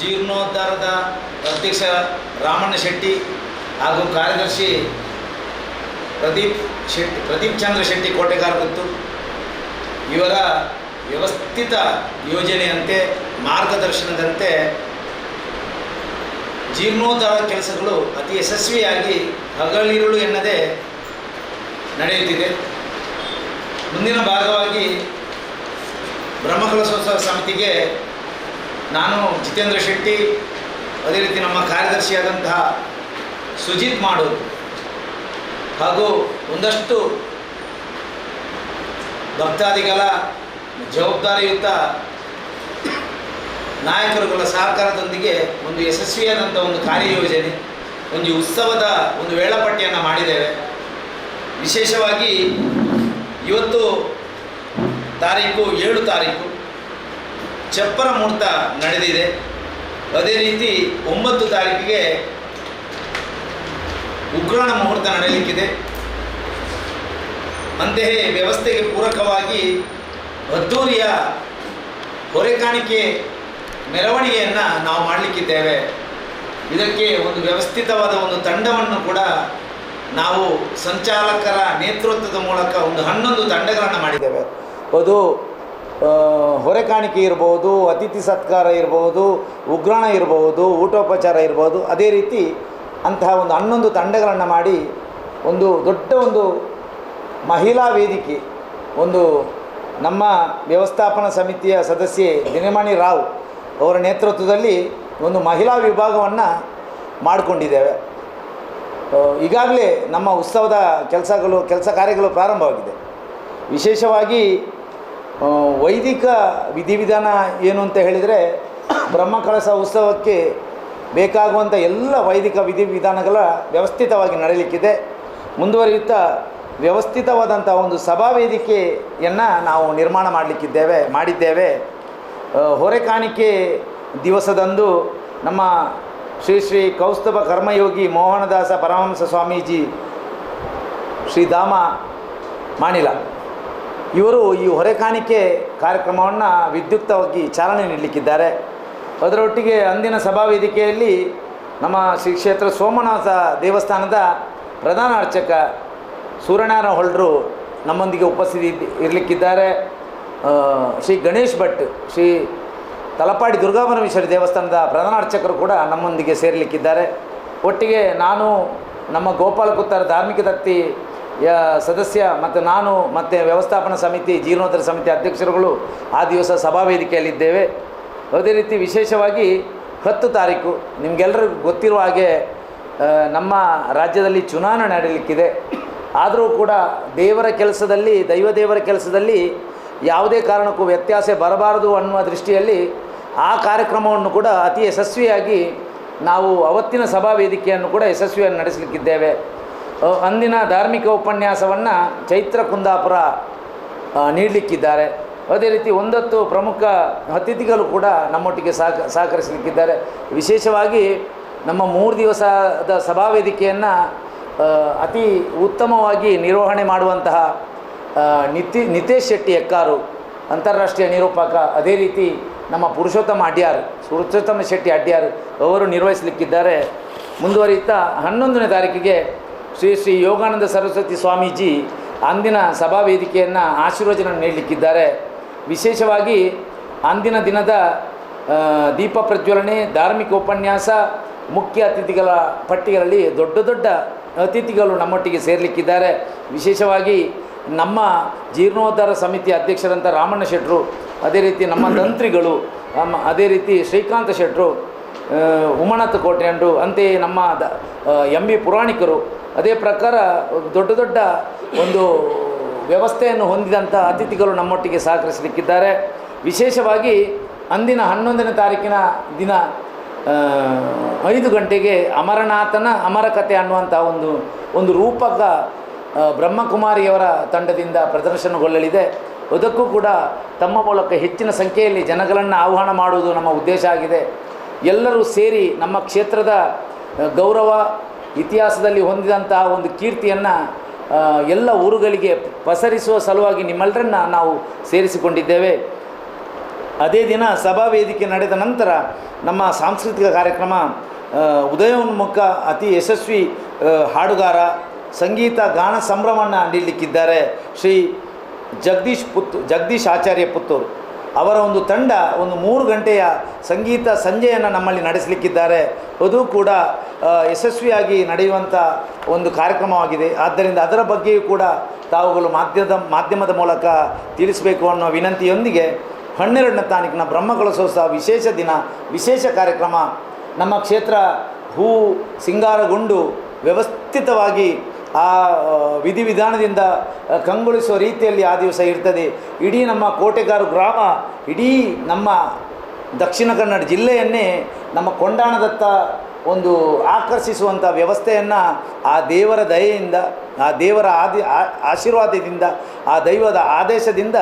ಜೀರ್ಣೋದ್ಧಾರದ ಅಧ್ಯಕ್ಷ ರಾಮಣ್ಣ ಶೆಟ್ಟಿ ಹಾಗೂ ಕಾರ್ಯದರ್ಶಿ ಪ್ರದೀಪ್ ಚಂದ್ರ ಶೆಟ್ಟಿ ಕೋಟೆಗಾರಗುತ್ತು ಇವರ ವ್ಯವಸ್ಥಿತ ಯೋಜನೆಯಂತೆ ಮಾರ್ಗದರ್ಶನದಂತೆ ಜೀರ್ಣೋದ್ಧಾರ ಕೆಲಸಗಳು ಅತಿ ಯಶಸ್ವಿಯಾಗಿ ಹಗಲಿರುಳು ಎನ್ನದೇ ನಡೆಯುತ್ತಿದೆ. ಮುಂದಿನ ಭಾಗವಾಗಿ ಬ್ರಹ್ಮಕಲಶೋತ್ಸವ ಸಮಿತಿಗೆ ನಾನು ಜಿತೇಂದ್ರ ಶೆಟ್ಟಿ, ಅದೇ ರೀತಿ ನಮ್ಮ ಕಾರ್ಯದರ್ಶಿಯಾದಂತಹ ಸುಜಿತ್ ಮಾಡೂರು ಹಾಗೂ ಒಂದಷ್ಟು ಭಕ್ತಾದಿಗಳ ಜವಾಬ್ದಾರಿಯುತ ನಾಯಕರುಗಳ ಸಹಕಾರದೊಂದಿಗೆ ಒಂದು ಯಶಸ್ವಿಯಾದಂಥ ಒಂದು ಕಾರ್ಯಯೋಜನೆ, ಒಂದು ಉತ್ಸವದ ಒಂದು ವೇಳಾಪಟ್ಟಿಯನ್ನು ಮಾಡಿದ್ದೇವೆ. ವಿಶೇಷವಾಗಿ ಇವತ್ತು ತಾರೀಕು 7 ತಾರೀಕು ಚಪ್ಪರ ಮುಹೂರ್ತ ನಡೆದಿದೆ. ಅದೇ ರೀತಿ 9 ತಾರೀಕಿಗೆ ಉಗ್ರಾಣ ಮುಹೂರ್ತ ನಡೆಯಲಿಕ್ಕಿದೆ. ಅಂತೆಯೇ ವ್ಯವಸ್ಥೆಗೆ ಪೂರಕವಾಗಿ ಅದ್ದೂರಿಯ ಹೊರೆಕಾಣಿಕೆ ಮೆರವಣಿಗೆಯನ್ನು ನಾವು ಮಾಡಲಿಕ್ಕಿದ್ದೇವೆ. ಇದಕ್ಕೆ ಒಂದು ವ್ಯವಸ್ಥಿತವಾದ ಒಂದು ತಂಡವನ್ನು ಕೂಡ ನಾವು ಸಂಚಾಲಕರ ನೇತೃತ್ವದ ಮೂಲಕ ಒಂದು 11 ತಂಡಗಳನ್ನು ಮಾಡಿದ್ದೇವೆ. ಅದು ಹೊರೆಕಾಣಿಕೆ ಇರ್ಬೋದು, ಅತಿಥಿ ಸತ್ಕಾರ ಇರ್ಬೋದು, ಉಗ್ರಾಣ ಇರ್ಬೋದು, ಊಟೋಪಚಾರ ಇರ್ಬೋದು. ಅದೇ ರೀತಿ ಅಂತಹ ಒಂದು 11 ತಂಡಗಳನ್ನು ಮಾಡಿ ಒಂದು ದೊಡ್ಡ ಒಂದು ಮಹಿಳಾ ವೇದಿಕೆ, ಒಂದು ನಮ್ಮ ವ್ಯವಸ್ಥಾಪನಾ ಸಮಿತಿಯ ಸದಸ್ಯೆ ದಿನಮಣಿ ರಾವ್ ಅವರ ನೇತೃತ್ವದಲ್ಲಿ ಒಂದು ಮಹಿಳಾ ವಿಭಾಗವನ್ನು ಮಾಡಿಕೊಂಡಿದ್ದೇವೆ. ಈಗಾಗಲೇ ನಮ್ಮ ಉತ್ಸವದ ಕೆಲಸ ಕಾರ್ಯಗಳು ಪ್ರಾರಂಭವಾಗಿದೆ. ವಿಶೇಷವಾಗಿ ವೈದಿಕ ವಿಧಿವಿಧಾನ ಏನು ಅಂತ ಹೇಳಿದರೆ, ಬ್ರಹ್ಮಕಲಶ ಉತ್ಸವಕ್ಕೆ ಬೇಕಾಗುವಂಥ ಎಲ್ಲ ವೈದಿಕ ವಿಧಿವಿಧಾನಗಳ ವ್ಯವಸ್ಥಿತವಾಗಿ ನಡೆಯಲಿಕ್ಕಿದೆ. ಮುಂದುವರಿಯುತ್ತಾ ವ್ಯವಸ್ಥಿತವಾದಂಥ ಒಂದು ಸಭಾ ವೇದಿಕೆಯನ್ನು ನಾವು ನಿರ್ಮಾಣ ಮಾಡಿದ್ದೇವೆ. ಹೊರೆಕಾಣಿಕೆ ದಿವಸದಂದು ನಮ್ಮ ಶ್ರೀ ಕೌಸ್ತುಭ ಕರ್ಮಯೋಗಿ ಮೋಹನದಾಸ ಪರಮಹಂಸ ಸ್ವಾಮೀಜಿ ಶ್ರೀಧಾಮ ಮಾಣಿಲ ಇವರು ಈ ಹೊರೆಕಾಣಿಕೆ ಕಾರ್ಯಕ್ರಮವನ್ನು ವಿದ್ಯುಕ್ತವಾಗಿ ಚಾಲನೆ ನೀಡಲಿಕ್ಕಿದ್ದಾರೆ. ಅದರೊಟ್ಟಿಗೆ ಅಂದಿನ ಸಭಾ ವೇದಿಕೆಯಲ್ಲಿ ನಮ್ಮ ಶ್ರೀ ಕ್ಷೇತ್ರ ಸೋಮನಾಥ ದೇವಸ್ಥಾನದ ಪ್ರಧಾನ ಅರ್ಚಕ ಸೂರ್ಯನಾರಾಯಣ ಹೊಳ್ರು ನಮ್ಮೊಂದಿಗೆ ಉಪಸ್ಥಿತಿ ಇರಲಿಕ್ಕಿದ್ದಾರೆ. ಶ್ರೀ ಗಣೇಶ್ ಭಟ್, ಶ್ರೀ ತಲಪಾಡಿ ದುರ್ಗಾಪರಮೇಶ್ವರಿ ದೇವಸ್ಥಾನದ ಪ್ರಧಾನ ಅರ್ಚಕರು ಕೂಡ ನಮ್ಮೊಂದಿಗೆ ಸೇರಲಿಕ್ಕಿದ್ದಾರೆ. ಒಟ್ಟಿಗೆ ನಾನು ನಮ್ಮ ಗೋಪಾಲಕುತ್ತರ ಧಾರ್ಮಿಕ ದತ್ತಿಯ ಸದಸ್ಯ ಮತ್ತು ನಾನು ಮತ್ತು ವ್ಯವಸ್ಥಾಪನಾ ಸಮಿತಿ ಜೀರ್ಣೋದ್ಧಾರ ಸಮಿತಿ ಅಧ್ಯಕ್ಷರುಗಳು ಆ ದಿವಸ ಸಭಾ ವೇದಿಕೆಯಲ್ಲಿದ್ದೇವೆ. ಅದೇ ರೀತಿ ವಿಶೇಷವಾಗಿ 10 ತಾರೀಕು ನಿಮಗೆಲ್ಲರಿಗೂ ಗೊತ್ತಿರುವ ಹಾಗೆ ನಮ್ಮ ರಾಜ್ಯದಲ್ಲಿ ಚುನಾವಣೆ ನಡೆಯಲಿಕ್ಕಿದೆ. ಆದರೂ ಕೂಡ ದೈವದೇವರ ಕೆಲಸದಲ್ಲಿ ಯಾವುದೇ ಕಾರಣಕ್ಕೂ ವ್ಯತ್ಯಾಸ ಬರಬಾರದು ಅನ್ನುವ ದೃಷ್ಟಿಯಲ್ಲಿ ಆ ಕಾರ್ಯಕ್ರಮವನ್ನು ಕೂಡ ಅತಿ ಯಶಸ್ವಿಯಾಗಿ ನಾವು ಅವತ್ತಿನ ಸಭಾ ವೇದಿಕೆಯನ್ನು ಕೂಡ ಯಶಸ್ವಿಯಾಗಿ ನಡೆಸಲಿಕ್ಕಿದ್ದೇವೆ. ಅಂದಿನ ಧಾರ್ಮಿಕ ಉಪನ್ಯಾಸವನ್ನು ಚೈತ್ರ ಕುಂದಾಪುರ ನೀಡಲಿಕ್ಕಿದ್ದಾರೆ. ಅದೇ ರೀತಿ 1 ಪ್ರಮುಖ ಅತಿಥಿಗಳು ಕೂಡ ನಮ್ಮೊಟ್ಟಿಗೆ ಸಹಕರಿಸಲಿಕ್ಕಿದ್ದಾರೆ. ವಿಶೇಷವಾಗಿ ನಮ್ಮ 3 ದಿವಸದ ಸಭಾ ವೇದಿಕೆಯನ್ನು ಅತಿ ಉತ್ತಮವಾಗಿ ನಿರ್ವಹಣೆ ಮಾಡುವಂತಹ ನಿತೇಶ್ ಶೆಟ್ಟಿ ಎಕ್ಕಾರು ಅಂತಾರಾಷ್ಟ್ರೀಯ ನಿರೂಪಕ, ಅದೇ ರೀತಿ ನಮ್ಮ ಪುರುಷೋತ್ತಮ ಶೆಟ್ಟಿ ಅಡ್ಯಾರ್ ಅವರು ನಿರ್ವಹಿಸಲಿಕ್ಕಿದ್ದಾರೆ. ಮುಂದುವರಿಯುತ್ತಾ 11ನೇ ತಾರೀಕಿಗೆ ಶ್ರೀ ಯೋಗಾನಂದ ಸರಸ್ವತಿ ಸ್ವಾಮೀಜಿ ಅಂದಿನ ಸಭಾ ವೇದಿಕೆಯನ್ನು ಆಶೀರ್ವಚನ ನೀಡಲಿಕ್ಕಿದ್ದಾರೆ. ವಿಶೇಷವಾಗಿ ಅಂದಿನ ದಿನದ ದೀಪ ಪ್ರಜ್ವಲನೆ, ಧಾರ್ಮಿಕ ಉಪನ್ಯಾಸ, ಮುಖ್ಯ ಅತಿಥಿಗಳ ಪಟ್ಟಿಗಳಲ್ಲಿ ದೊಡ್ಡ ಅತಿಥಿಗಳು ನಮ್ಮೊಟ್ಟಿಗೆ ಸೇರಲಿಕ್ಕಿದ್ದಾರೆ. ವಿಶೇಷವಾಗಿ ನಮ್ಮ ಜೀರ್ಣೋದ್ಧಾರ ಸಮಿತಿ ಅಧ್ಯಕ್ಷರಂಥ ರಾಮಣ್ಣ ಶೆಟ್ಟರು, ಅದೇ ರೀತಿ ನಮ್ಮ ತಂತ್ರಿಗಳು, ಅದೇ ರೀತಿ ಶ್ರೀಕಾಂತ ಶೆಟ್ಟರು, ಉಮನಾಥ ಕೋಟ್ಯಾಂಡ್ರು, ಅಂತೆಯೇ ನಮ್ಮ ಎಂ ಬಿ ಪುರಾಣಿಕರು, ಅದೇ ಪ್ರಕಾರ ದೊಡ್ಡ ಒಂದು ವ್ಯವಸ್ಥೆಯನ್ನು ಹೊಂದಿದಂಥ ಅತಿಥಿಗಳು ನಮ್ಮೊಟ್ಟಿಗೆ ಸಹಕರಿಸಲಿಕ್ಕಿದ್ದಾರೆ. ವಿಶೇಷವಾಗಿ ಅಂದಿನ 11ನೇ ತಾರೀಕಿನ ದಿನ 5 ಗಂಟೆಗೆ ಅಮರನಾಥನ ಅಮರಕಥೆ ಅನ್ನುವಂಥ ಒಂದು ರೂಪಕ ಬ್ರಹ್ಮಕುಮಾರಿಯವರ ತಂಡದಿಂದ ಪ್ರದರ್ಶನಗೊಳ್ಳಲಿದೆ. ಅದಕ್ಕೂ ಕೂಡ ತಮ್ಮ ಮೂಲಕ ಹೆಚ್ಚಿನ ಸಂಖ್ಯೆಯಲ್ಲಿ ಜನಗಳನ್ನು ಆಹ್ವಾನ ಮಾಡುವುದು ನಮ್ಮ ಉದ್ದೇಶ ಆಗಿದೆ. ಎಲ್ಲರೂ ಸೇರಿ ನಮ್ಮ ಕ್ಷೇತ್ರದ ಗೌರವ ಇತಿಹಾಸದಲ್ಲಿ ಹೊಂದಿದಂತಹ ಒಂದು ಕೀರ್ತಿಯನ್ನು ಎಲ್ಲ ಊರುಗಳಿಗೆ ಪಸರಿಸುವ ಸಲುವಾಗಿ ನಿಮ್ಮೆಲ್ಲರನ್ನ ನಾವು ಸೇರಿಸಿಕೊಂಡಿದ್ದೇವೆ. ಅದೇ ದಿನ ಸಭಾ ವೇದಿಕೆ ನಡೆದ ನಂತರ ನಮ್ಮ ಸಾಂಸ್ಕೃತಿಕ ಕಾರ್ಯಕ್ರಮ ಉದಯೋನ್ಮುಖ ಅತಿ ಯಶಸ್ವಿ ಹಾಡುಗಾರ ಸಂಗೀತ ಗಾನ ಸಂಭ್ರಮವನ್ನು ನೀಡಲಿಕ್ಕಿದ್ದಾರೆ ಶ್ರೀ ಜಗದೀಶ್ ಆಚಾರ್ಯ ಪುತ್ತೂರು ಅವರ ಒಂದು ತಂಡ 3 ಗಂಟೆಯ ಸಂಗೀತ ಸಂಜೆಯನ್ನು ನಮ್ಮಲ್ಲಿ ನಡೆಸಲಿಕ್ಕಿದ್ದಾರೆ. ಅದು ಕೂಡ ಯಶಸ್ವಿಯಾಗಿ ನಡೆಯುವಂಥ ಒಂದು ಕಾರ್ಯಕ್ರಮವಾಗಿದೆ. ಆದ್ದರಿಂದ ಅದರ ಬಗ್ಗೆಯೂ ಕೂಡ ತಾವುಗಳು ಮಾಧ್ಯಮದ ಮೂಲಕ ತಿಳಿಸಬೇಕು ಅನ್ನೋ ವಿನಂತಿಯೊಂದಿಗೆ 12ನೇ ತಾರೀಕಿನ ಬ್ರಹ್ಮಕಲಶೋತ್ಸವ ವಿಶೇಷ ದಿನ ವಿಶೇಷ ಕಾರ್ಯಕ್ರಮ ನಮ್ಮ ಕ್ಷೇತ್ರ ಹೂ ಸಿಂಗಾರಗೊಂಡು ವ್ಯವಸ್ಥಿತವಾಗಿ ಆ ವಿಧಿವಿಧಾನದಿಂದ ಕಂಗೊಳಿಸುವ ರೀತಿಯಲ್ಲಿ ಆ ದಿವಸ ಇರ್ತದೆ. ಇಡೀ ನಮ್ಮ ಕೋಟೆಗಾರು ಗ್ರಾಮ, ಇಡೀ ನಮ್ಮ ದಕ್ಷಿಣ ಕನ್ನಡ ಜಿಲ್ಲೆಯನ್ನೇ ನಮ್ಮ ಕೊಂಡಾಣದತ್ತ ಒಂದು ಆಕರ್ಷಿಸುವಂಥ ವ್ಯವಸ್ಥೆಯನ್ನು ಆ ದೇವರ ದಯೆಯಿಂದ, ಆ ದೇವರ ಆಶೀರ್ವಾದದಿಂದ, ಆ ದೈವದ ಆದೇಶದಿಂದ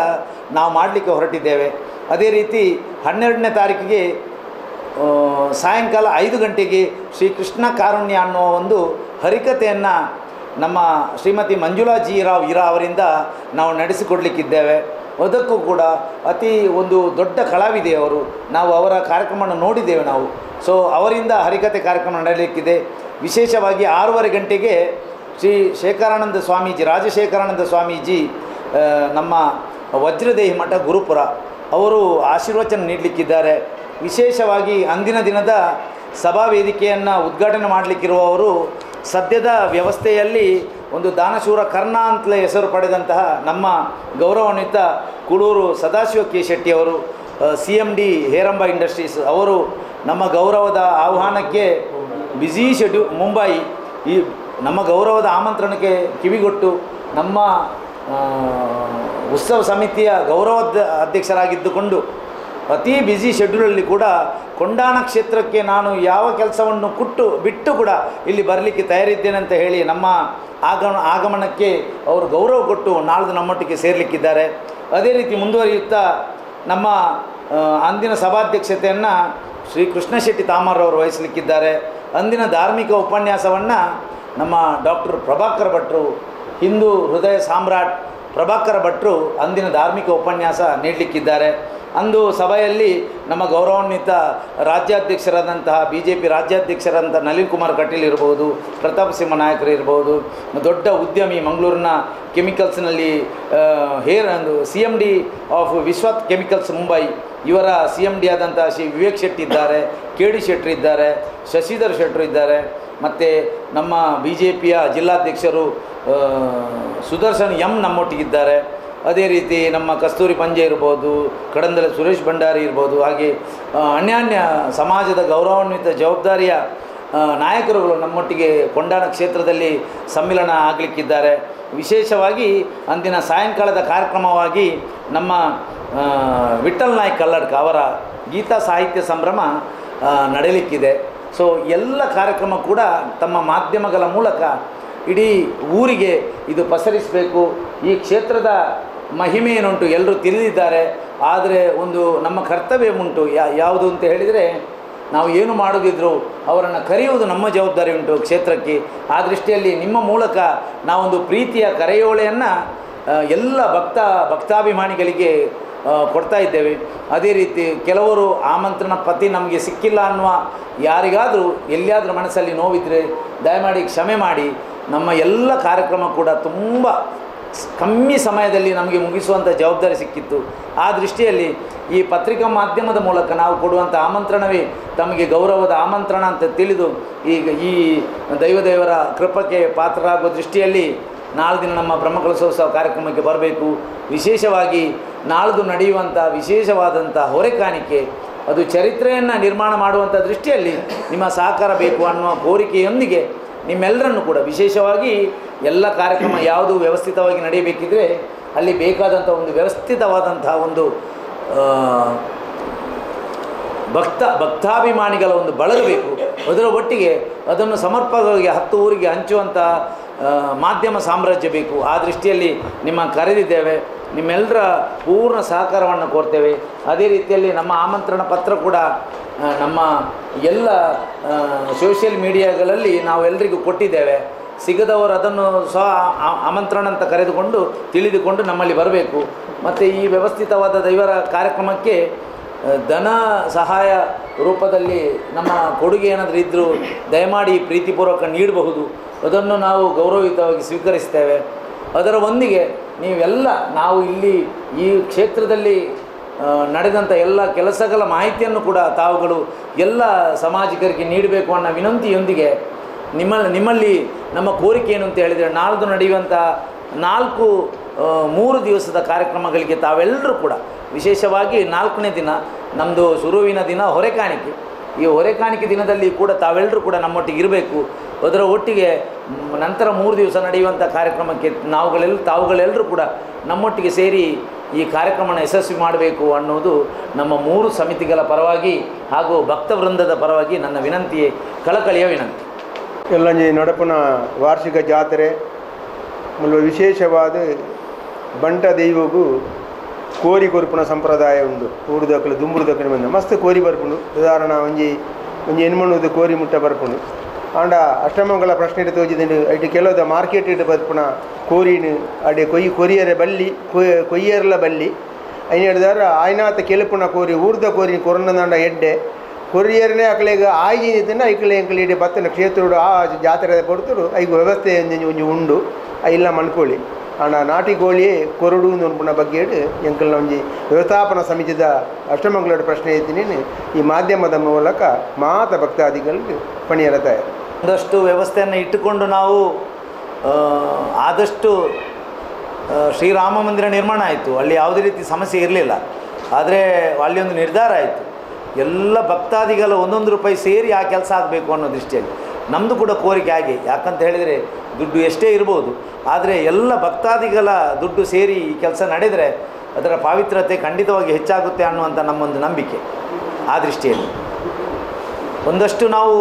ನಾವು ಮಾಡಲಿಕ್ಕೆ ಹೊರಟಿದ್ದೇವೆ. ಅದೇ ರೀತಿ 12ನೇ ತಾರೀಕಿಗೆ ಸಾಯಂಕಾಲ 5 ಗಂಟೆಗೆ ಶ್ರೀ ಕೃಷ್ಣ ಕಾರುಣ್ಯ ಅನ್ನುವ ಒಂದು ಹರಿಕತೆಯನ್ನು ನಮ್ಮ ಶ್ರೀಮತಿ ಮಂಜುಳಾ ಜಿ ರಾವ್ ಇರಾ ಅವರಿಂದ ನಾವು ನಡೆಸಿಕೊಡಲಿಕ್ಕಿದ್ದೇವೆ. ಅದಕ್ಕೂ ಕೂಡ ಅತಿ ಒಂದು ದೊಡ್ಡ ಕಲಾವಿದೆ ಅವರು. ನಾವು ಅವರ ಕಾರ್ಯಕ್ರಮವನ್ನು ನೋಡಿದ್ದೇವೆ ನಾವು. ಸೊ ಅವರಿಂದ ಹರಿಕತೆ ಕಾರ್ಯಕ್ರಮ ನಡೆಯಲಿಕ್ಕಿದೆ. ವಿಶೇಷವಾಗಿ 6:30 ಗಂಟೆಗೆ ಶ್ರೀ ಶೇಖರಾನಂದ ಸ್ವಾಮೀಜಿ, ರಾಜಶೇಖರಾನಂದ ಸ್ವಾಮೀಜಿ ನಮ್ಮ ವಜ್ರದೇಹಿ ಮಠ ಗುರುಪುರ ಅವರು ಆಶೀರ್ವಚನ ನೀಡಲಿಕ್ಕಿದ್ದಾರೆ. ವಿಶೇಷವಾಗಿ ಅಂದಿನ ದಿನದ ಸಭಾ ವೇದಿಕೆಯನ್ನು ಉದ್ಘಾಟನೆ ಮಾಡಲಿಕ್ಕಿರುವವರು ಸದ್ಯದ ವ್ಯವಸ್ಥೆಯಲ್ಲಿ ಒಂದು ದಾನಶೂರ ಕರ್ಣ ಅಂತಲೇ ಹೆಸರು ಪಡೆದಂತಹ ನಮ್ಮ ಗೌರವಾನ್ವಿತ ಕುಳೂರು ಸದಾಶಿವ ಕೆ ಶೆಟ್ಟಿಯವರು, CMD ಹೇರಂಬ ಇಂಡಸ್ಟ್ರೀಸ್ ಅವರು ನಮ್ಮ ಗೌರವದ ಆಹ್ವಾನಕ್ಕೆ ಬ್ಯುಸಿ ಶೆಡ್ಯೂಲ್ ಮುಂಬೈ ಈ ನಮ್ಮ ಗೌರವದ ಆಮಂತ್ರಣಕ್ಕೆ ಕಿವಿಗೊಟ್ಟು ನಮ್ಮ ಉತ್ಸವ ಸಮಿತಿಯ ಗೌರವ ಅಧ್ಯಕ್ಷರಾಗಿದ್ದುಕೊಂಡು ಅತಿ ಬ್ಯುಸಿ ಶೆಡ್ಯೂಲಲ್ಲಿ ಕೂಡ ಕೊಂಡಾಣ ಕ್ಷೇತ್ರಕ್ಕೆ ನಾನು ಯಾವ ಕೆಲಸವನ್ನು ಬಿಟ್ಟು ಕೂಡ ಇಲ್ಲಿ ಬರಲಿಕ್ಕೆ ತಯಾರಿದ್ದೇನೆ ಅಂತ ಹೇಳಿ ನಮ್ಮ ಆಗಮನಕ್ಕೆ ಅವರು ಗೌರವ ಕೊಟ್ಟು ನಾಳ್ದು ನಮ್ಮೊಟ್ಟಿಗೆ ಸೇರಲಿಕ್ಕಿದ್ದಾರೆ. ಅದೇ ರೀತಿ ಮುಂದುವರಿಯುತ್ತಾ ನಮ್ಮ ಅಂದಿನ ಸಭಾಧ್ಯಕ್ಷತೆಯನ್ನು ಶ್ರೀ ಕೃಷ್ಣ ಶೆಟ್ಟಿ ತಾಮರವರು ವಹಿಸಲಿಕ್ಕಿದ್ದಾರೆ. ಅಂದಿನ ಧಾರ್ಮಿಕ ಉಪನ್ಯಾಸವನ್ನು ನಮ್ಮ ಡಾಕ್ಟರ್ ಪ್ರಭಾಕರ್ ಭಟ್ರು, ಹಿಂದೂ ಹೃದಯ ಸಾಮ್ರಾಟ್ ಪ್ರಭಾಕರ ಭಟ್ರು ಅಂದಿನ ಧಾರ್ಮಿಕ ಉಪನ್ಯಾಸ ನೀಡಲಿಕ್ಕಿದ್ದಾರೆ. ಅಂದು ಸಭೆಯಲ್ಲಿ ನಮ್ಮ ಗೌರವಾನ್ವಿತ ರಾಜ್ಯಾಧ್ಯಕ್ಷರಾದಂತಹ BJP ರಾಜ್ಯಾಧ್ಯಕ್ಷರಾದಂಥ ನಳಿನ್ ಕುಮಾರ್ ಕಟೀಲ್ ಇರ್ಬೋದು, ಪ್ರತಾಪ್ ಸಿಂಹ ನಾಯಕರು ಇರ್ಬೋದು, ದೊಡ್ಡ ಉದ್ಯಮಿ ಮಂಗಳೂರಿನ ಕೆಮಿಕಲ್ಸ್ನಲ್ಲಿ CMD ಆಫ್ ವಿಶ್ವತ್ ಕೆಮಿಕಲ್ಸ್ ಮುಂಬೈ ಇವರ CMD ಆದಂಥ ಶ್ರೀ ವಿವೇಕ್ ಶೆಟ್ಟಿ ಇದ್ದಾರೆ, KD ಶೆಟ್ಟಿ ಇದ್ದಾರೆ, ಶಶಿಧರ್ ಶೆಟ್ಟರು ಇದ್ದಾರೆ, ಮತ್ತು ನಮ್ಮ BJPಯ ಜಿಲ್ಲಾಧ್ಯಕ್ಷರು ಸುದರ್ಶನ್ M ನಮ್ಮೊಟ್ಟಿಗಿದ್ದಾರೆ. ಅದೇ ರೀತಿ ನಮ್ಮ ಕಸ್ತೂರಿ ಪಂಜೆ ಇರ್ಬೋದು, ಕಡಂದಲ ಸುರೇಶ್ ಭಂಡಾರಿ ಇರ್ಬೋದು, ಹಾಗೆ ಅನ್ಯಾನ್ಯ ಸಮಾಜದ ಗೌರವಾನ್ವಿತ ಜವಾಬ್ದಾರಿಯ ನಾಯಕರುಗಳು ನಮ್ಮೊಟ್ಟಿಗೆ ಕೊಂಡಾಣ ಕ್ಷೇತ್ರದಲ್ಲಿ ಸಮ್ಮಿಲನ ಆಗಲಿಕ್ಕಿದ್ದಾರೆ. ವಿಶೇಷವಾಗಿ ಅಂದಿನ ಸಾಯಂಕಾಲದ ಕಾರ್ಯಕ್ರಮವಾಗಿ ನಮ್ಮ ವಿಠಲ್ ನಾಯ್ಕ್ ಕಲ್ಲಡ್ಕ ಅವರ ಗೀತಾ ಸಾಹಿತ್ಯ ಸಂಭ್ರಮ ನಡೆಯಲಿಕ್ಕಿದೆ. ಸೊ ಎಲ್ಲ ಕಾರ್ಯಕ್ರಮ ಕೂಡ ತಮ್ಮ ಮಾಧ್ಯಮಗಳ ಮೂಲಕ ಇಡೀ ಊರಿಗೆ ಇದು ಪಸರಿಸಬೇಕು. ಈ ಕ್ಷೇತ್ರದ ಮಹಿಮೆ ಏನುಂಟು ಎಲ್ಲರೂ ತಿಳಿದಿದ್ದಾರೆ. ಆದರೆ ಒಂದು ನಮ್ಮ ಕರ್ತವ್ಯ ಉಂಟು, ಯಾವುದು ಅಂತ ಹೇಳಿದರೆ ನಾವು ಏನು ಮಾಡೋದಿದ್ರು ಅವರನ್ನು ಕರೆಯುವುದು ನಮ್ಮ ಜವಾಬ್ದಾರಿ ಉಂಟು ಕ್ಷೇತ್ರಕ್ಕೆ. ಆ ದೃಷ್ಟಿಯಲ್ಲಿ ನಿಮ್ಮ ಮೂಲಕ ನಾವೊಂದು ಪ್ರೀತಿಯ ಕರೆಯೋಳೆಯನ್ನು ಎಲ್ಲ ಭಕ್ತಾಭಿಮಾನಿಗಳಿಗೆ ಕೊಡ್ತಾ ಇದ್ದೇವೆ. ಅದೇ ರೀತಿ ಕೆಲವರು ಆಮಂತ್ರಣ ಪತಿ ನಮಗೆ ಸಿಕ್ಕಿಲ್ಲ ಅನ್ನುವ ಯಾರಿಗಾದರೂ ಎಲ್ಲಿಯಾದರೂ ಮನಸ್ಸಲ್ಲಿ ನೋವಿದ್ದರೆ ದಯಮಾಡಿ ಕ್ಷಮೆ ಮಾಡಿ. ನಮ್ಮ ಎಲ್ಲ ಕಾರ್ಯಕ್ರಮ ಕೂಡ ತುಂಬ ಕಮ್ಮಿ ಸಮಯದಲ್ಲಿ ನಮಗೆ ಮುಗಿಸುವಂಥ ಜವಾಬ್ದಾರಿ ಸಿಕ್ಕಿತ್ತು. ಆ ದೃಷ್ಟಿಯಲ್ಲಿ ಈ ಪತ್ರಿಕಾ ಮಾಧ್ಯಮದ ಮೂಲಕ ನಾವು ಕೊಡುವಂಥ ಆಮಂತ್ರಣವೇ ತಮಗೆ ಗೌರವದ ಆಮಂತ್ರಣ ಅಂತ ತಿಳಿದು ಈಗ ಈ ದೈವದೇವರ ಕೃಪಕ್ಕೆ ಪಾತ್ರರಾಗುವ ದೃಷ್ಟಿಯಲ್ಲಿ ನಾಳ್ದಿನ ನಮ್ಮ ಬ್ರಹ್ಮಕಲಶೋತ್ಸವ ಕಾರ್ಯಕ್ರಮಕ್ಕೆ ಬರಬೇಕು. ವಿಶೇಷವಾಗಿ ನಾಳ್ದು ನಡೆಯುವಂಥ ವಿಶೇಷವಾದಂಥ ಹೊರೆ ಕಾಣಿಕೆ ಅದು ಚರಿತ್ರೆಯನ್ನು ನಿರ್ಮಾಣ ಮಾಡುವಂಥ ದೃಷ್ಟಿಯಲ್ಲಿ ನಿಮ್ಮ ಸಹಕಾರ ಬೇಕು ಅನ್ನುವ ಕೋರಿಕೆಯೊಂದಿಗೆ ನಿಮ್ಮೆಲ್ಲರನ್ನು ಕೂಡ ವಿಶೇಷವಾಗಿ ಎಲ್ಲ ಕಾರ್ಯಕ್ರಮ ಯಾವುದು ವ್ಯವಸ್ಥಿತವಾಗಿ ನಡೆಯಬೇಕಿದ್ರೆ ಅಲ್ಲಿ ಬೇಕಾದಂಥ ಒಂದು ವ್ಯವಸ್ಥಿತವಾದಂಥ ಒಂದು ಭಕ್ತಾಭಿಮಾನಿಗಳ ಒಂದು ಬಳಗ ಬೇಕು. ಅದರ ಒಟ್ಟಿಗೆ ಅದನ್ನು ಸಮರ್ಪಕವಾಗಿ 10 ಊರಿಗೆ ಹಂಚುವಂಥ ಮಾಧ್ಯಮ ಸಾಮ್ರಾಜ್ಯ ಬೇಕು. ಆ ದೃಷ್ಟಿಯಲ್ಲಿ ನಿಮ್ಮ ಕರೆದಿದ್ದೇವೆ. ನಿಮ್ಮೆಲ್ಲರ ಪೂರ್ಣ ಸಹಕಾರವನ್ನು ಕೋರ್ತೇವೆ. ಅದೇ ರೀತಿಯಲ್ಲಿ ನಮ್ಮ ಆಮಂತ್ರಣ ಪತ್ರ ಕೂಡ ನಮ್ಮ ಎಲ್ಲ ಸೋಷಿಯಲ್ ಮೀಡಿಯಾಗಳಲ್ಲಿ ನಾವು ಎಲ್ರಿಗೂ ಕೊಟ್ಟಿದ್ದೇವೆ. ಸಿಗದವರು ಅದನ್ನು ಆಮಂತ್ರಣ ಅಂತ ಕರೆದುಕೊಂಡು ತಿಳಿದುಕೊಂಡು ನಮ್ಮಲ್ಲಿ ಬರಬೇಕು. ಮತ್ತು ಈ ವ್ಯವಸ್ಥಿತವಾದ ದೈವರ ಕಾರ್ಯಕ್ರಮಕ್ಕೆ ಧನ ಸಹಾಯ ರೂಪದಲ್ಲಿ ನಮ್ಮ ಕೊಡುಗೆ ಏನಾದರೂ ಇದ್ದರೂ ದಯಮಾಡಿ ಪ್ರೀತಿಪೂರ್ವಕ ನೀಡಬಹುದು. ಅದನ್ನು ನಾವು ಗೌರವಯುತವಾಗಿ ಸ್ವೀಕರಿಸ್ತೇವೆ. ಅದರ ಒಂದಿಗೆ ನೀವೆಲ್ಲ ನಾವು ಇಲ್ಲಿ ಈ ಕ್ಷೇತ್ರದಲ್ಲಿ ನಡೆದಂಥ ಎಲ್ಲ ಕೆಲಸಗಳ ಮಾಹಿತಿಯನ್ನು ಕೂಡ ತಾವುಗಳು ಎಲ್ಲ ಸಮಾಜಿಕರಿಗೆ ನೀಡಬೇಕು ಅನ್ನೋ ವಿನಂತಿಯೊಂದಿಗೆ ನಿಮ್ಮಲ್ಲಿ ನಮ್ಮ ಕೋರಿಕೆ ಏನು ಅಂತ ಹೇಳಿದರೆ, ನಾಳ್ದು ನಡೆಯುವಂಥ 3 ದಿವಸದ ಕಾರ್ಯಕ್ರಮಗಳಿಗೆ ತಾವೆಲ್ಲರೂ ಕೂಡ ವಿಶೇಷವಾಗಿ 4ನೇ ದಿನ ನಮ್ಮದು ಶುರುವಿನ ದಿನ ಹೊರೆಕಾಣಿಕೆ. ಈ ಹೊರೆಕಾಣಿಕೆ ದಿನದಲ್ಲಿ ಕೂಡ ತಾವೆಲ್ಲರೂ ಕೂಡ ನಮ್ಮೊಟ್ಟಿಗೆ ಇರಬೇಕು. ಅದರ ಒಟ್ಟಿಗೆ ನಂತರ 3 ದಿವಸ ನಡೆಯುವಂಥ ಕಾರ್ಯಕ್ರಮಕ್ಕೆ ತಾವುಗಳೆಲ್ಲರೂ ಕೂಡ ನಮ್ಮೊಟ್ಟಿಗೆ ಸೇರಿ ಈ ಕಾರ್ಯಕ್ರಮನ ಯಶಸ್ವಿ ಮಾಡಬೇಕು ಅನ್ನೋದು ನಮ್ಮ 3 ಸಮಿತಿಗಳ ಪರವಾಗಿ ಹಾಗೂ ಭಕ್ತವೃಂದದ ಪರವಾಗಿ ನನ್ನ ವಿನಂತಿಯೇ, ಕಳಕಳಿಯ ವಿನಂತಿ. ಎಲ್ಲಂಜಿ ನಡಪನ ವಾರ್ಷಿಕ ಜಾತ್ರೆ ಮುಲ್ಪ ವಿಶೇಷವಾದ ಬಂಟ ದೈವಗೂ ಕೋರಿ ಕೊರ್ಪುನ ಸಂಪ್ರದಾಯ ಉಂಡು. ಊರುದಕ್ಕಲು ದುಂಬುರುದಕ್ಕಲು ಬಂದ ಮಸ್ತ್ ಕೋರಿ ಬರ್ಪುಂಡು. ಉದಾಹರಣ ಒಂಜಿ ಹೆಣ್ಮಣ್ಣುದು ಕೋರಿ ಮುಟ್ಟ ಬರ್ಪುಂಡು. ಆಂಡ ಅಷ್ಟಮಂಗಲ ಪ್ರಶ್ನೆ ತೋಜಿದಂಡು ಐಟು ಕೆಲವುದ ಮಾರ್ಕೆಟ್ ಇಟ್ಟು ಬರ್ಪುನ ಕೋರಿನು ಅಡೆ ಕೊರಿಯರ ಬಲ್ಲಿ ಕೊಯ್ಯರ್ಲ ಬಲ್ಲಿ ಐನು ಹೇಳಿದಾರ ಆಯ್ನಾತ ಕೆಲಪುನ ಕೋರಿ ಊರ್ದ ಕೋರಿ ಕೊರೊಂದಂಡ ಎಡ್ಡೆ ಕೊರಿಯರ್ನೇ ಅಕಲೆಗ ಆಯ್ಜಿನ ಐಕಲೆ ಎಂಕಲಿ ಬತ್ತನ ಕ್ಷೇತ್ರೋಡು ಆ ಜಾತ್ರೆ ಕೊಡ್ತರು ಐದು ವ್ಯವಸ್ಥೆ ಒಂಜಿ ಉಂಡು ಇಲ್ಲ ಮಣ್ಕೋಳಿ ಆಂಡ ನಾಟಿ ಕೋಳಿಯೇ ಕೊರಡು ಅನ್ಪುನ ಬಗ್ಗೆ ಎಂಕಲ್ನ ಒಂಜಿ ವ್ಯವಸ್ಥಾಪನಾ ಸಮಿತಿದ ಅಷ್ಟಮಂಗಲದ ಪ್ರಶ್ನೆ ಇದ್ದೀನಿ. ಈ ಮಾಧ್ಯಮದ ಮೂಲಕ ಮಾತ ಭಕ್ತಾದಿಗಳಿಗೆ ಪಣಿಯರತಾಯ ಒಂದಷ್ಟು ವ್ಯವಸ್ಥೆಯನ್ನು ಇಟ್ಟುಕೊಂಡು ನಾವು ಆದಷ್ಟು ಶ್ರೀರಾಮ ಮಂದಿರ ನಿರ್ಮಾಣ ಆಯಿತು. ಅಲ್ಲಿ ಯಾವುದೇ ರೀತಿ ಸಮಸ್ಯೆ ಇರಲಿಲ್ಲ. ಆದರೆ ಅಲ್ಲಿ ಒಂದು ನಿರ್ಧಾರ ಆಯಿತು, ಎಲ್ಲ ಭಕ್ತಾದಿಗಳ 1 ರೂಪಾಯಿ ಸೇರಿ ಆ ಕೆಲಸ ಆಗಬೇಕು ಅನ್ನೋ ದೃಷ್ಟಿಯಲ್ಲಿ ನಮ್ಮದು ಕೂಡ ಕೋರಿಕೆ ಆಗಿ. ಯಾಕಂತ ಹೇಳಿದರೆ ದುಡ್ಡು ಎಷ್ಟೇ ಇರ್ಬೋದು, ಆದರೆ ಎಲ್ಲ ಭಕ್ತಾದಿಗಳ ದುಡ್ಡು ಸೇರಿ ಈ ಕೆಲಸ ನಡೆದರೆ ಅದರ ಪಾವಿತ್ರ್ಯತೆ ಖಂಡಿತವಾಗಿ ಹೆಚ್ಚಾಗುತ್ತೆ ಅನ್ನುವಂಥ ನಮ್ಮೊಂದು ನಂಬಿಕೆ. ಆ ದೃಷ್ಟಿಯಲ್ಲಿ ಒಂದಷ್ಟು ನಾವು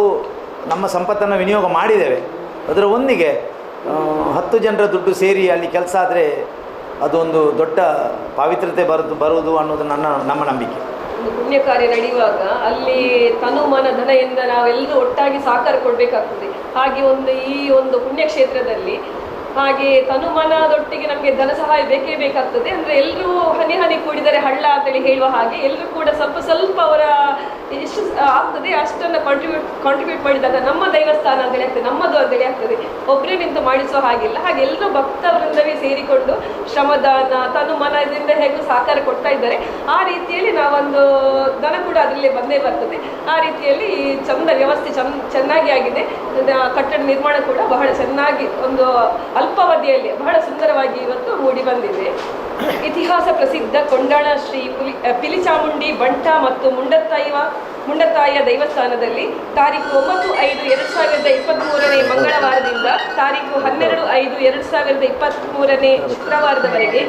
ನಮ್ಮ ಸಂಪತ್ತನ್ನು ವಿನಿಯೋಗ ಮಾಡಿದ್ದೇವೆ. ಅದರ ಒಂದಿಗೆ 10 ಜನರ ದುಡ್ಡು ಸೇರಿ ಅಲ್ಲಿ ಕೆಲಸ ಆದರೆ ಅದೊಂದು ದೊಡ್ಡ ಪಾವಿತ್ರ್ಯತೆ ಬರುವುದು ಅನ್ನೋದು ನಮ್ಮ ನಂಬಿಕೆ. ಒಂದು ಪುಣ್ಯ ಕಾರ್ಯ ನಡೆಯುವಾಗ ಅಲ್ಲಿ ತನು ಮನ ಧನದಿಂದ ನಾವೆಲ್ಲರೂ ಒಟ್ಟಾಗಿ ಸಹಕಾರ ಕೊಡಬೇಕಾಗ್ತದೆ. ಹಾಗೆ ಈ ಒಂದು ಪುಣ್ಯಕ್ಷೇತ್ರದಲ್ಲಿ ಹಾಗೆ ತನುಮನದೊಟ್ಟಿಗೆ ನಮಗೆ ಧನ ಸಹಾಯ ಬೇಕೇ ಬೇಕಾಗ್ತದೆ. ಅಂದರೆ ಎಲ್ಲರೂ ಹನಿ ಹನಿ ಕೂಡಿದರೆ ಹಳ್ಳ ಅಂತೇಳಿ ಹೇಳುವ ಹಾಗೆ ಎಲ್ಲರೂ ಕೂಡ ಸ್ವಲ್ಪ ಅವರ ಎಷ್ಟು ಆಗ್ತದೆ ಅಷ್ಟನ್ನು ಕಾಂಟ್ರಿಬ್ಯೂಟ್ ಮಾಡಿದಾಗ ನಮ್ಮ ದೈವಸ್ಥಾನ ಅಂತೇಳಿ ಆಗ್ತದೆ, ನಮ್ಮದು ಅಂತೇಳಿ ಆಗ್ತದೆ. ಒಬ್ಬರೇ ನಿಂತು ಮಾಡಿಸುವ ಹಾಗಿಲ್ಲ. ಹಾಗೆ ಎಲ್ಲರೂ ಭಕ್ತವೃಂದವೇ ಸೇರಿಕೊಂಡು ಶ್ರಮದಾನ ತನುಮನದಿಂದ ಹೇಗೂ ಸಹಕಾರ ಕೊಡ್ತಾ ಇದ್ದಾರೆ. ಆ ರೀತಿಯಲ್ಲಿ ನಾವೊಂದು ಧನ ಕೂಡ ಅದರಲ್ಲಿ ಬಂದೇ ಬರ್ತದೆ. ಆ ರೀತಿಯಲ್ಲಿ ಚಂದ ವ್ಯವಸ್ಥೆ ಚೆನ್ನಾಗಿ ಆಗಿದೆ. ಕಟ್ಟಡ ನಿರ್ಮಾಣ ಕೂಡ ಬಹಳ ಚೆನ್ನಾಗಿ ಒಂದು ಅಲ್ಪಾವಧಿಯಲ್ಲಿ ಬಹಳ ಸುಂದರವಾಗಿ ಇವತ್ತು ಮೂಡಿ ಬಂದಿದೆ. ಇತಿಹಾಸ ಪ್ರಸಿದ್ಧ ಕೊಂಡಾಣ ಶ್ರೀ ಪಿಲಿಚಾಮುಂಡಿ ಬಂಟ ಮತ್ತು ಮುಂಡತಾಯ ದೈವಸ್ಥಾನದಲ್ಲಿ ತಾರೀಕು 9/5/2023 ಮಂಗಳವಾರದಿಂದ ತಾರೀಕು 12/5/2023 ಶುಕ್ರವಾರದವರೆಗೆ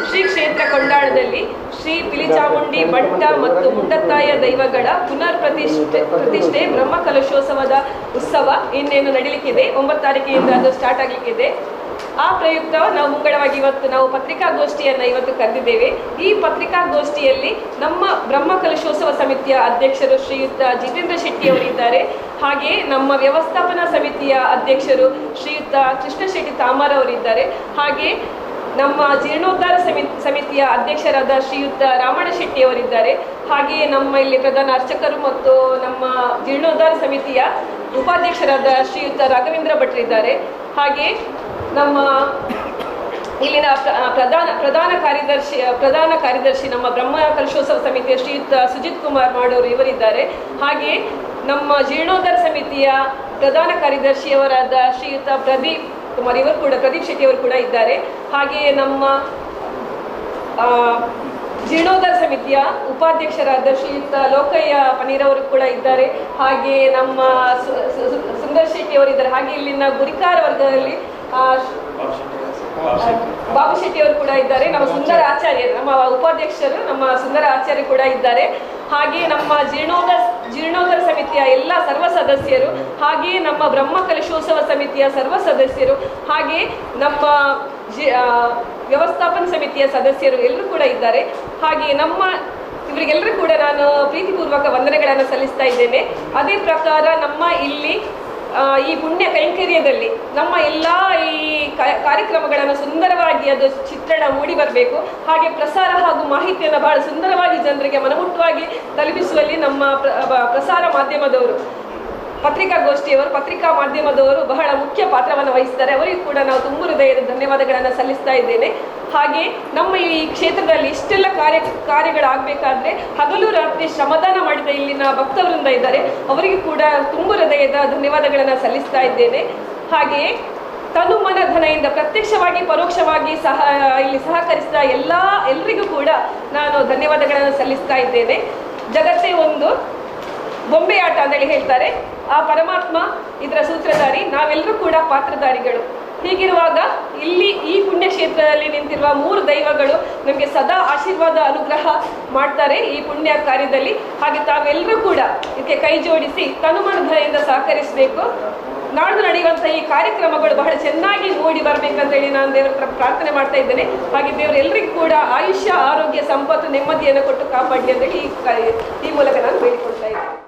ಶ್ರೀ ಕ್ಷೇತ್ರ ಕೊಂಡಾಣದಲ್ಲಿ ಶ್ರೀ ಪಿಲಿಚಾಮುಂಡಿ ಬಂಟ ಮತ್ತು ಮುಂಡತಾಯ ದೈವಗಳ ಪುನರ್ ಪ್ರತಿಷ್ಠೆ ಬ್ರಹ್ಮ ಕಲಶೋತ್ಸವದ ಉತ್ಸವ ಇನ್ನೇನು ನಡೀಲಿಕ್ಕಿದೆ. 9 ತಾರೀಕಿನಿಂದ ಅದು ಸ್ಟಾರ್ಟ್ ಆಗಲಿಕ್ಕಿದೆ. ಆ ಪ್ರಯುಕ್ತ ನಾವು ಮುಂಗಡವಾಗಿ ಇವತ್ತು ನಾವು ಪತ್ರಿಕಾಗೋಷ್ಠಿಯನ್ನು ಇವತ್ತು ಕರೆದಿದ್ದೇವೆ. ಈ ಪತ್ರಿಕಾಗೋಷ್ಠಿಯಲ್ಲಿ ನಮ್ಮ ಬ್ರಹ್ಮ ಕಲಶೋತ್ಸವ ಸಮಿತಿಯ ಅಧ್ಯಕ್ಷರು ಶ್ರೀಯುತ ಜಿತೇಂದ್ರ ಶೆಟ್ಟಿ ಅವರಿದ್ದಾರೆ. ಹಾಗೆಯೇ ನಮ್ಮ ವ್ಯವಸ್ಥಾಪನಾ ಸಮಿತಿಯ ಅಧ್ಯಕ್ಷರು ಶ್ರೀಯುತ ಕೃಷ್ಣ ಶೆಟ್ಟಿ ತಾಮರ್ ಅವರಿದ್ದಾರೆ. ಹಾಗೆ ನಮ್ಮ ಜೀರ್ಣೋದ್ಧಾರ ಸಮಿತಿಯ ಅಧ್ಯಕ್ಷರಾದ ಶ್ರೀಯುತ ರಾಮಣ್ಣ ಶೆಟ್ಟಿ ಅವರಿದ್ದಾರೆ. ಹಾಗೆಯೇ ನಮ್ಮ ಇಲ್ಲಿ ಪ್ರಧಾನ ಅರ್ಚಕರು ಮತ್ತು ನಮ್ಮ ಜೀರ್ಣೋದ್ಧಾರ ಸಮಿತಿಯ ಉಪಾಧ್ಯಕ್ಷರಾದ ಶ್ರೀಯುತ ರಾಘವೇಂದ್ರ ಭಟ್ರಿದ್ದಾರೆ. ಹಾಗೆ ನಮ್ಮ ಇಲ್ಲಿನ ಪ್ರಧಾನ ಕಾರ್ಯದರ್ಶಿ ನಮ್ಮ ಬ್ರಹ್ಮ ಕಲಶೋತ್ಸವ ಸಮಿತಿಯ ಶ್ರೀಯುತ ಸುಜಿತ್ ಕುಮಾರ್ ಮಾಡೋರು ಇವರಿದ್ದಾರೆ. ಹಾಗೆ ನಮ್ಮ ಜೀರ್ಣೋದ್ಧಾರ ಸಮಿತಿಯ ಪ್ರಧಾನ ಕಾರ್ಯದರ್ಶಿಯವರಾದ ಶ್ರೀಯುತ ಪ್ರದೀಪ್ ಶೆಟ್ಟಿ ಅವರು ಕೂಡ ಇದ್ದಾರೆ. ಹಾಗೆಯೇ ನಮ್ಮ ಜೀರ್ಣೋದ್ಧಾರ ಸಮಿತಿಯ ಉಪಾಧ್ಯಕ್ಷರಾದ ಶ್ರೀಯುತ ಲೋಕಯ್ಯ ಪನೀರ್ ಅವರು ಕೂಡ ಇದ್ದಾರೆ. ಹಾಗೆ ನಮ್ಮ ಸುಂದರ್ ಶೆಟ್ಟಿ ಅವರಿದ್ದಾರೆ. ಹಾಗೆ ಇಲ್ಲಿನ ಗುರಿಕಾರ ವರ್ಗದಲ್ಲಿ ಬಾಬು ಶೆಟ್ಟಿ ಅವರು ಕೂಡ ಇದ್ದಾರೆ. ನಮ್ಮ ಸುಂದರ ಆಚಾರ್ಯರು, ನಮ್ಮ ಉಪಾಧ್ಯಕ್ಷರು ನಮ್ಮ ಸುಂದರ ಆಚಾರ್ಯ ಕೂಡ ಇದ್ದಾರೆ. ಹಾಗೆ ನಮ್ಮ ಜೀರ್ಣೋದ್ಧಾರ ಸಮಿತಿಯ ಎಲ್ಲ ಸರ್ವ ಸದಸ್ಯರು, ಹಾಗೆ ನಮ್ಮ ಬ್ರಹ್ಮ ಕಲಶೋತ್ಸವ ಸಮಿತಿಯ ಸರ್ವ ಸದಸ್ಯರು, ಹಾಗೆ ನಮ್ಮ ವ್ಯವಸ್ಥಾಪನಾ ಸಮಿತಿಯ ಸದಸ್ಯರು ಎಲ್ಲರೂ ಕೂಡ ಇದ್ದಾರೆ. ಹಾಗೆ ಇವರಿಗೆಲ್ಲರೂ ಕೂಡ ನಾನು ಪ್ರೀತಿಪೂರ್ವಕ ವಂದನೆಗಳನ್ನು ಸಲ್ಲಿಸ್ತಾ ಇದ್ದೇನೆ. ಅದೇ ಪ್ರಕಾರ ನಮ್ಮ ಇಲ್ಲಿ ಈ ಪುಣ್ಯ ಕೈಂಕರ್ಯದಲ್ಲಿ ನಮ್ಮ ಎಲ್ಲ ಈ ಕಾರ್ಯಕ್ರಮಗಳನ್ನು ಸುಂದರವಾಗಿ ಅದು ಚಿತ್ರಣ ಮೂಡಿ ಬರಬೇಕು. ಹಾಗೆ ಪ್ರಸಾರ ಹಾಗೂ ಮಾಹಿತಿಯನ್ನು ಬಹಳ ಸುಂದರವಾಗಿ ಜನರಿಗೆ ಮನಮುಟ್ಟವಾಗಿ ತಲುಪಿಸುವಲ್ಲಿ ನಮ್ಮ ಪ್ರಸಾರ ಮಾಧ್ಯಮದವರು, ಪತ್ರಿಕಾ ಮಾಧ್ಯಮದವರು ಬಹಳ ಮುಖ್ಯ ಪಾತ್ರವನ್ನು ವಹಿಸ್ತಾರೆ. ಅವರಿಗೂ ಕೂಡ ನಾವು ತುಂಬ ಹೃದಯದ ಧನ್ಯವಾದಗಳನ್ನು ಸಲ್ಲಿಸ್ತಾ ಇದ್ದೇನೆ. ಹಾಗೆ ನಮ್ಮ ಈ ಕ್ಷೇತ್ರದಲ್ಲಿ ಇಷ್ಟೆಲ್ಲ ಕಾರ್ಯಗಳಾಗಬೇಕಾದ್ರೆ ಹಗಲು ರಾತ್ರಿ ಶ್ರಮದಾನ ಮಾಡಿದ ಇಲ್ಲಿನ ಭಕ್ತವೃಂದ ಇದ್ದಾರೆ, ಅವರಿಗೂ ಕೂಡ ತುಂಬ ಹೃದಯದ ಧನ್ಯವಾದಗಳನ್ನು ಸಲ್ಲಿಸ್ತಾ ಇದ್ದೇನೆ. ಹಾಗೆಯೇ ತನು ಮನ ಧನದಿಂದ ಪ್ರತ್ಯಕ್ಷವಾಗಿ ಪರೋಕ್ಷವಾಗಿ ಇಲ್ಲಿ ಸಹಕರಿಸಿದ ಎಲ್ಲರಿಗೂ ಕೂಡ ನಾನು ಧನ್ಯವಾದಗಳನ್ನು ಸಲ್ಲಿಸ್ತಾ ಇದ್ದೇನೆ. ಜಗತ್ತೇ ಒಂದು ಬೊಂಬೆ ಆಟ ಅಂತೇಳಿ ಹೇಳ್ತಾರೆ, ಆ ಪರಮಾತ್ಮ ಇದರ ಸೂತ್ರಧಾರಿ, ನಾವೆಲ್ಲರೂ ಕೂಡ ಪಾತ್ರಧಾರಿಗಳು. ಹೀಗಿರುವಾಗ ಇಲ್ಲಿ ಈ ಪುಣ್ಯಕ್ಷೇತ್ರದಲ್ಲಿ ನಿಂತಿರುವ 3 ದೈವಗಳು ನಮಗೆ ಸದಾ ಆಶೀರ್ವಾದ ಅನುಗ್ರಹ ಮಾಡ್ತಾರೆ ಈ ಪುಣ್ಯ ಕಾರ್ಯದಲ್ಲಿ. ಹಾಗೆ ತಾವೆಲ್ಲರೂ ಕೂಡ ಇದಕ್ಕೆ ಕೈ ಜೋಡಿಸಿ ತನುಮನದಿಂದ ಸಹಕರಿಸಬೇಕು. ನಾಡ್ದು ನಡೆಯುವಂಥ ಈ ಕಾರ್ಯಕ್ರಮಗಳು ಬಹಳ ಚೆನ್ನಾಗಿ ಮೂಡಿ ಬರಬೇಕಂತೇಳಿ ನಾನು ದೇವರ ಹತ್ರ ಪ್ರಾರ್ಥನೆ ಮಾಡ್ತಾ ಇದ್ದೇನೆ. ಹಾಗೆ ದೇವರೆಲ್ಲರಿಗೂ ಕೂಡ ಆಯುಷ್ಯ, ಆರೋಗ್ಯ, ಸಂಪತ್ತು, ನೆಮ್ಮದಿಯನ್ನು ಕೊಟ್ಟು ಕಾಪಾಡಲಿ ಅಂತೇಳಿ ಈ ಮೂಲಕ ನಾನು ಬೇಡಿಕೊಳ್ತಾ ಇದ್ದೇನೆ.